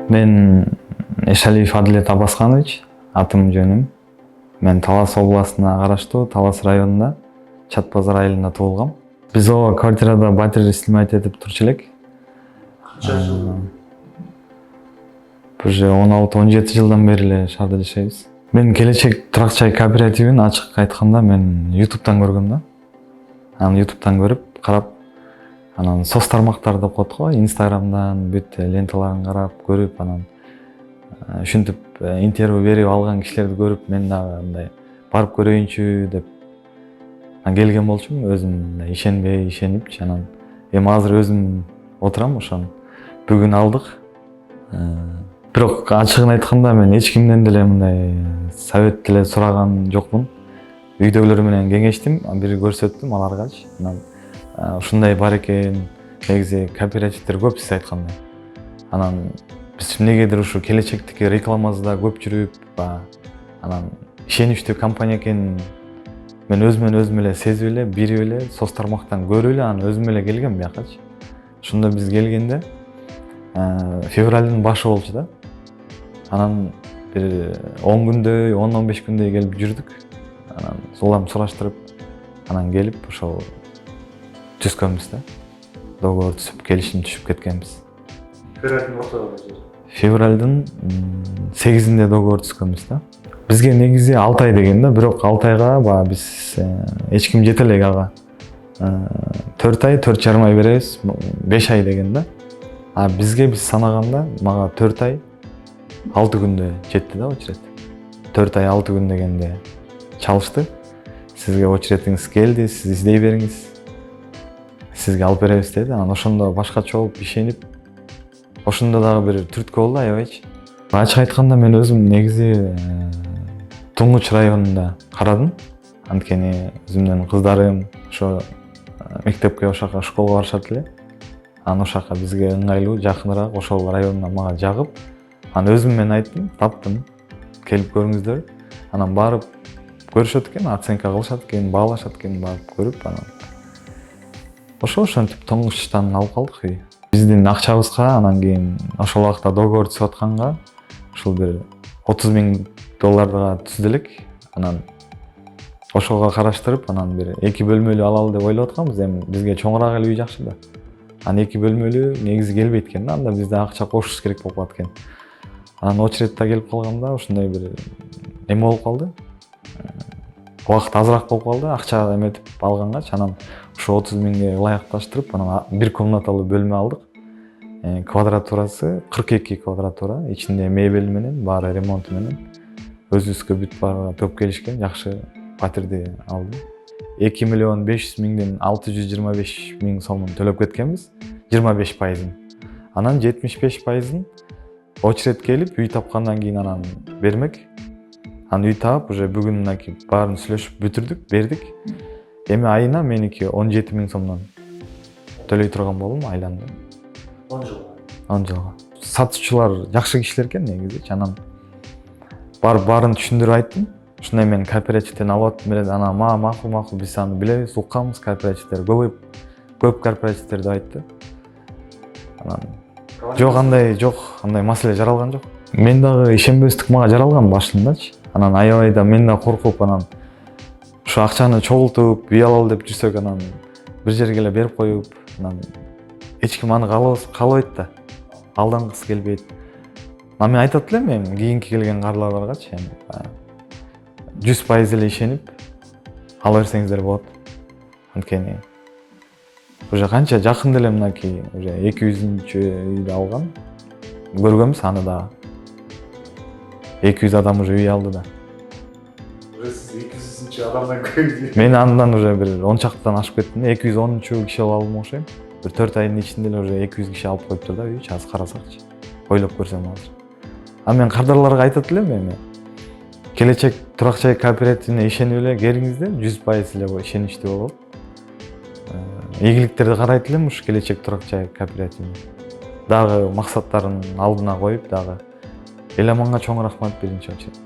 Мен Эшалиев Адилет Абасханович, атым жөнүм. Мен Талас областына караштуу Талас районунда Чат Базар айылында туулгам. Биз ооба квартирада батир снимать этип турчу элек. Канча жыл? Уже 16-17 жылдан бери эле шаарда жашайбыз. Мен келечек турак чай кооперативин ачык айтканда мен YouTube'дан көргөм да. Анан YouTube'дан көрүп, карап, анан соц тармактарды окуп го, Instagram'дан бүт ленталарын карап, көрүп, анан ушинтип интервью берип алган кишилерди көрүп, мен дагы мындай барып көрөйүнчү деп келген болчумун. Өзүм мындай ишенбей, ишенипчи, анан эми азыр өзүм отурам ошону. Бүгүн алдык. Бирок ачыгын айтканда мен эч кимден деле мындай совет деле сураган жокмун. Үйдөгүлөр менен кеңештим, бир көрсөттүм аларгачы. Анан ушундай бар экен, негизи кооперативдер көп сиз айткандай. Анан биз эмнегедир ушу келечектики рекламасында көп жүрүп, анан ишеничтүү компания экенин мен өзүм эле сезип эле, бирип эле, соц тармактан көрүп эле, анан өзүм эле келгем биякачы. Ошондо биз келгенде февралдын башы болчу да. Анан бир 10 күндөй, 10-15 күндөй келип жүрдүк. Анан улам сураштырып, анан келип ошол түзгөнбүз да. Договор түзүп, келишим түшүп кеткенбиз. Февралдын ортосунда. Февралдын 8-inde договор түзгөнбүз да. Бизге негизи 6 ай деген да, бирок 6 айга биз эч ким жете элек ага. 4 ай, 4,5 ай беребиз, 5 ай деген да. Бизге биз санаганда мага 4 ай 6 күндө жетти да очерет. 4 ай 6 күн дегенде чалышты. Сизге очеретиңиз келди, сиз издей бериңиз. Сизге алып беребиз деди. Анан ошондо башкача болуп ишенип, ошондо дагы бир түрткү болду аябайчы. Ачык айтканда мен өзүм негизи Туңгуч районунда карадым. Анткени өзүмдүн кыздарым ошо мектепке ошака школго барышат эле. Анан ошака бизге ыңгайлуу, жакыныраак ошол районуна мага жагып, анан өзүм мен айттым, таптым, келип көрүңүздөр. Анан барып көрүшөт экен, оценка кылышат экен, баалашат экен, барып көрүп, анан ошентип Туңгучтан алып калдык үй. Биздин акчабызга анан кийин ошол убакта договор түзүп атканга ушул бир $30,000 түздү элек. Анан ошого караштырып, анан бир 2 бөлмөлүү алалы деп ойлоп атканбыз. Эми бизге чоңураак эле үй жакшы да. Анан 2 бөлмөлүү негизи келбейт экен да, анда бизде акча кошуш керек болуп калат экен. Анан очеретте келип калганда ошондой бир эме болуп калды. Убакыт азыраак болуп калды, акча эметип алгангачы. Анан ошо 30.000ге ылайыкташтырып, анан бир комнаталуу бөлмө алдык. Квадратурасы 42 квадратура, ичинде мебель менен, баары ремонту менен. Өзүбүзгө бүт баары топ келишкен, жакшы фатирди алдым. 2.500.000ден 625.000 сомун төлөп кеткенбиз, 25%. Анан 75%ын очерет келип, үй тапкандан кийин анан бермек. Анан үй таап, уже бүгүн мынакей баарын сүйлөшүп бүтүрдүк, бердик. Эми айына меники 17.000 сомдон төлөй турган болдум айланды. 10 жылга. 10 жылга. Сатуучулар жакшы кишилер экен негизи. Анан баарын түшүндүрүп айттым. Ушундай мен кооперативден алып аттым эле. Анан макул, биз аны билебиз, укканбыз, кооперативдер көп кооперативдер деп айтты. Анан андай маселе жаралган жок. Мен дагы ишенбестик мага жаралган башындачы. Анан аябайда мен да коркуп, анан ушу акчаны чогултуп, үй алалы деп жүрсөк, анан бир жерге эле берип коюп, анан эч ким аны каалабайт да. Алдангысы келбейт. Мен айтат элем, эми кийинки келген карларгачы, 100% эле ишенип ала берсеңиздер болот. Анткени уже канча жакында эле мынакей уже 200-чү үйдү алган. Көргөнбүз аны дагы. 200 адам уже үй алды да. Уже сиз 200-чү адамдан көрдүңүз. Мен андан уже бир 10 чактан ашып кеттим. 210-чу киши болуп алдым окшойм. Бир 4 айдын ичинде эле уже 200 киши алып коюптур да үйчү, азыр карасакчы. Ойлоп көрсөм азыр. Мен кардарларга айтат элем, эми келечек турак чай кооперативине ишенип эле келиңиздер, 100% эле ишеничтүү болот. Ийгиликтерди карайт элем ушу келечек турак чай кооперативине. Дагы максаттарын алдына коюп, дагы эл аманга чоң рахмат биринчи очередь.